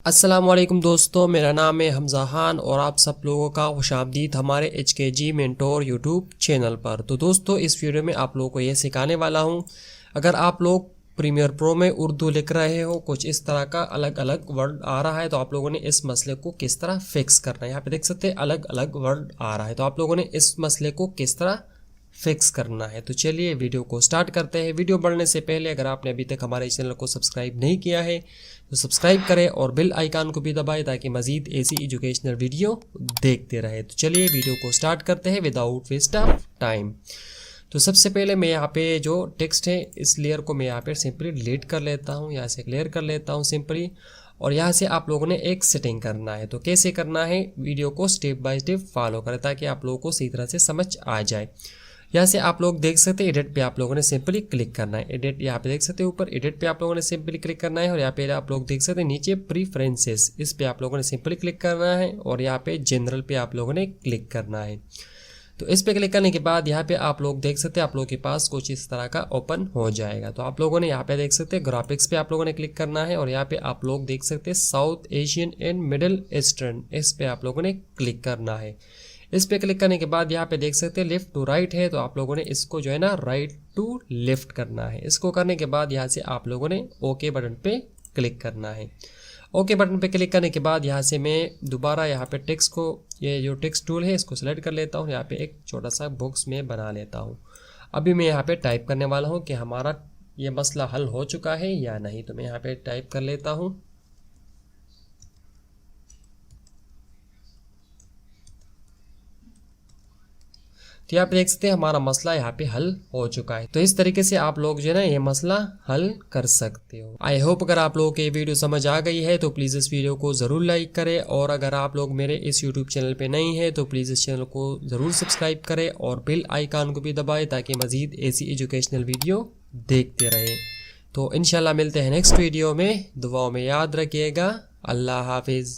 अस्सलामुअलैकुम दोस्तों, मेरा नाम है हमज़ा खान और आप सब लोगों का खुशामदीद हमारे HKG मेंटोर यूट्यूब चैनल पर। तो दोस्तों, इस वीडियो में आप लोगों को ये सिखाने वाला हूँ, अगर आप लोग प्रीमियर प्रो में उर्दू लिख रहे हो, कुछ इस तरह का अलग अलग वर्ड आ रहा है, तो आप लोगों ने इस मसले को किस तरह फिक्स करना है। यहाँ पे देख सकते हैं अलग अलग वर्ड आ रहा है, तो आप लोगों ने इस मसले को किस तरह फिक्स करना है। तो चलिए वीडियो को स्टार्ट करते हैं। वीडियो बढ़ने से पहले अगर आपने अभी तक हमारे चैनल को सब्सक्राइब नहीं किया है तो सब्सक्राइब करें और बेल आइकन को भी दबाएं ताकि मज़ीद ऐसी एजुकेशनल वीडियो देखते रहे। तो चलिए वीडियो को स्टार्ट करते हैं विदाउट वेस्ट ऑफ टाइम। तो सबसे पहले मैं यहाँ पे जो टेक्स्ट है इस लेयर को मैं यहाँ पे सिंपली डिलीट कर लेता हूँ, यहाँ से क्लियर कर लेता हूँ सिंपली। और यहाँ से आप लोगों ने एक सेटिंग करना है, तो कैसे करना है वीडियो को स्टेप बाय स्टेप फॉलो करें ताकि आप लोगों को सही तरह से समझ आ जाए। यहाँ से आप लोग देख सकते हैं एडिट पे आप लोगों ने सिंपली क्लिक करना है। एडिट यहाँ पे देख सकते हैं ऊपर एडिट पे आप लोगों ने सिंपली क्लिक करना है और यहाँ पे आप लोग देख सकते हैं नीचे प्रीफरेंसेस, इस पे आप लोगों ने सिंपली क्लिक करना है और यहाँ पे जनरल पे आप लोगों ने क्लिक करना है। तो इस पे क्लिक करने के बाद यहाँ पे आप लोग देख सकते हैं आप लोगों के पास कुछ इस तरह का ओपन हो जाएगा। तो आप लोगों ने यहाँ पे देख सकते हैं ग्राफिक्स पे आप लोगों ने क्लिक करना है और यहाँ पे आप लोग देख सकते हैं south Asian and middle eastern, इस पे आप लोगों ने क्लिक करना है। इस पे क्लिक करने के बाद यहाँ पे देख सकते हैं लेफ्ट टू राइट है, तो आप लोगों ने इसको जो है ना राइट टू लेफ्ट करना है। इसको करने के बाद यहाँ से आप लोगों ने ओके बटन पे क्लिक करना है। ओके बटन पे क्लिक करने के बाद यहाँ से मैं दोबारा यहाँ पे टेक्स्ट को, ये जो टेक्स्ट टूल है इसको सेलेक्ट कर लेता हूँ। यहाँ पे एक छोटा सा बॉक्स में बना लेता हूँ। अभी मैं यहाँ पे टाइप करने वाला हूँ कि हमारा ये मसला हल हो चुका है या नहीं। तो मैं यहाँ पे टाइप कर लेता हूँ। तो यहाँ पे देख सकते हैं हमारा मसला यहाँ पे हल हो चुका है। तो इस तरीके से आप लोग जो है ना ये मसला हल कर सकते हो। आई होप अगर आप लोगों को ये वीडियो समझ आ गई है तो प्लीज़ इस वीडियो को ज़रूर लाइक करें और अगर आप लोग मेरे इस यूट्यूब चैनल पे नहीं है तो प्लीज़ इस चैनल को ज़रूर सब्सक्राइब करें और बेल आइकन को भी दबाएं ताकि मज़ीद ऐसी एजुकेशनल वीडियो देखते रहे। तो इंशाल्लाह मिलते हैं नेक्स्ट वीडियो में। दुआओं में याद रखिएगा। अल्लाह हाफिज़।